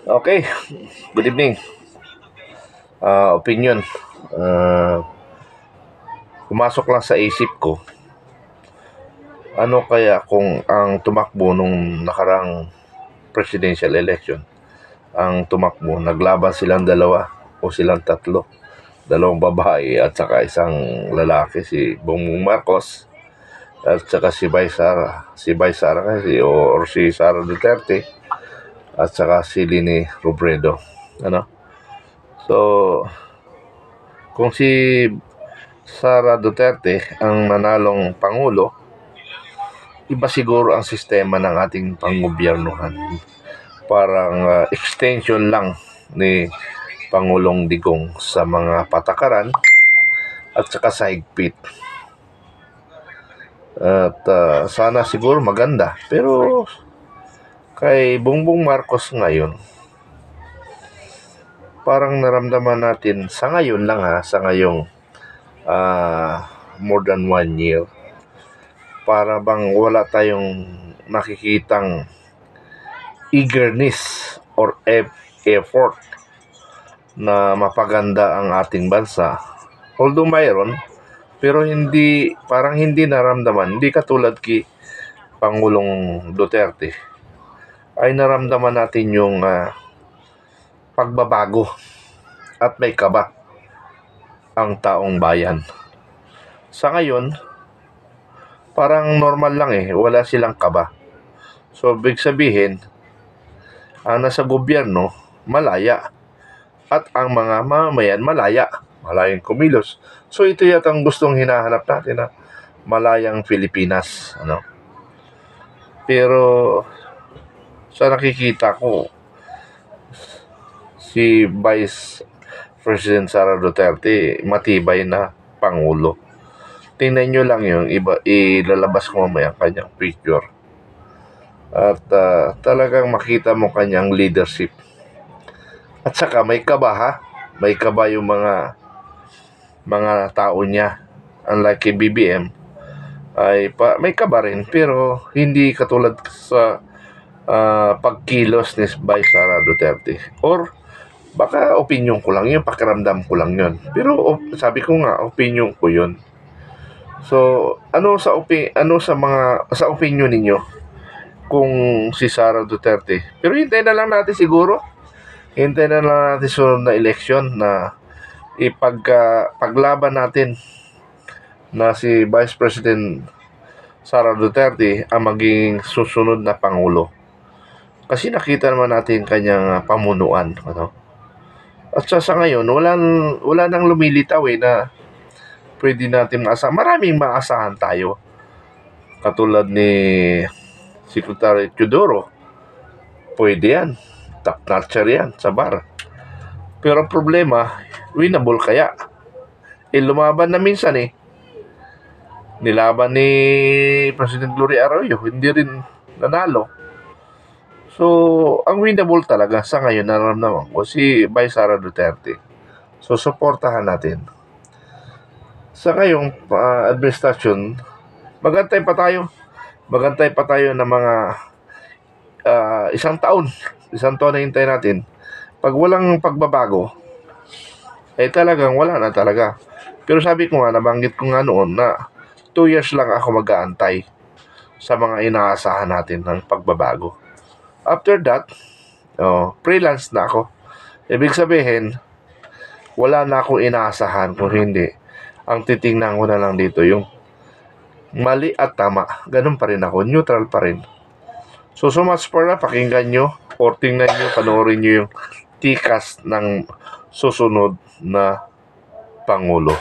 Okay, good evening. Opinion. Pumasok lang sa isip ko, ano kaya kung ang tumakbo nung nakarang presidential election, ang tumakbo, naglaban silang dalawa o silang tatlo, dalawang babae at saka isang lalaki, si Bongbong Marcos at saka si Vice Sara kasi or si Sara Duterte at saka si Lini Robredo. So, kung si Sara Duterte ang nanalong Pangulo, iba siguro ang sistema ng ating panggobyernuhan. Parang extension lang ni Pangulong Digong sa mga patakaran at saka sa higpit. At sana siguro maganda. Pero kay Bongbong Marcos ngayon, parang naramdaman natin sa ngayon lang sa ngayong more than 1 year, para bang wala tayong nakikitang eagerness or effort na mapaganda ang ating bansa. Although mayroon, pero parang hindi naramdaman, hindi katulad kay Pangulong Duterte, ay naramdaman natin yung pagbabago at may kaba ang taong bayan. Sa ngayon, parang normal lang wala silang kaba. So, big sabihin, ang nasa gobyerno, malaya. At ang mga mamayan, malayang kumilos. So, ito yata ang gustong hinahanap natin, malayang Pilipinas. Pero, sa nakikita ko, si Vice President Sara Duterte, matibay na Pangulo. Tingnan nyo lang yung ilalabas ko mamaya ang kanyang picture. At talagang makita mo kanyang leadership. At saka may kaba may kaba yung mga tao niya. Unlike kay BBM, ay may kaba rin, pero hindi katulad sa pagkilos ni Vice Sara Duterte. Or baka opinion ko lang yun, pakiramdam ko lang yun. Pero sabi ko nga, opinion ko yun. So, sa opinion ninyo kung si Sara Duterte? Pero hintayin na lang natin siguro. Hintayin na lang natin sunod na eleksyon na paglaban natin na si Vice President Sara Duterte ang maging susunod na Pangulo. Kasi nakita naman natin kanyang pamunuan. At sa ngayon, wala nang lumilitaw na pwede natin maasahan. Maraming maasahan tayo. Katulad ni Secretary Teodoro. Pwede yan. Top-notcher yan sa bar. Pero ang problema, winnable kaya? Lumaban na minsan Nilaban ni President Gloria Arroyo. Hindi rin nanalo. So, ang winnable talaga sa ngayon, nararamdaman ko si Vice Sara Duterte. So, supportahan natin. Sa ngayong administrasyon, magantay pa tayo ng mga isang taon na hintay natin. Pag walang pagbabago, talagang wala na talaga. Pero sabi ko nga, nabanggit ko nga noon na 2 years lang ako mag-aantay sa mga inaasahan natin ng pagbabago. After that, freelance na ako. Ibig sabihin, wala na akong inaasahan kung hindi. Ang titingnan ko na lang dito yung mali at tama. Ganun pa rin ako. Neutral pa rin. So much for na. Pakinggan nyo or tingnan nyo, panoorin nyo yung tikas ng susunod na Pangulo.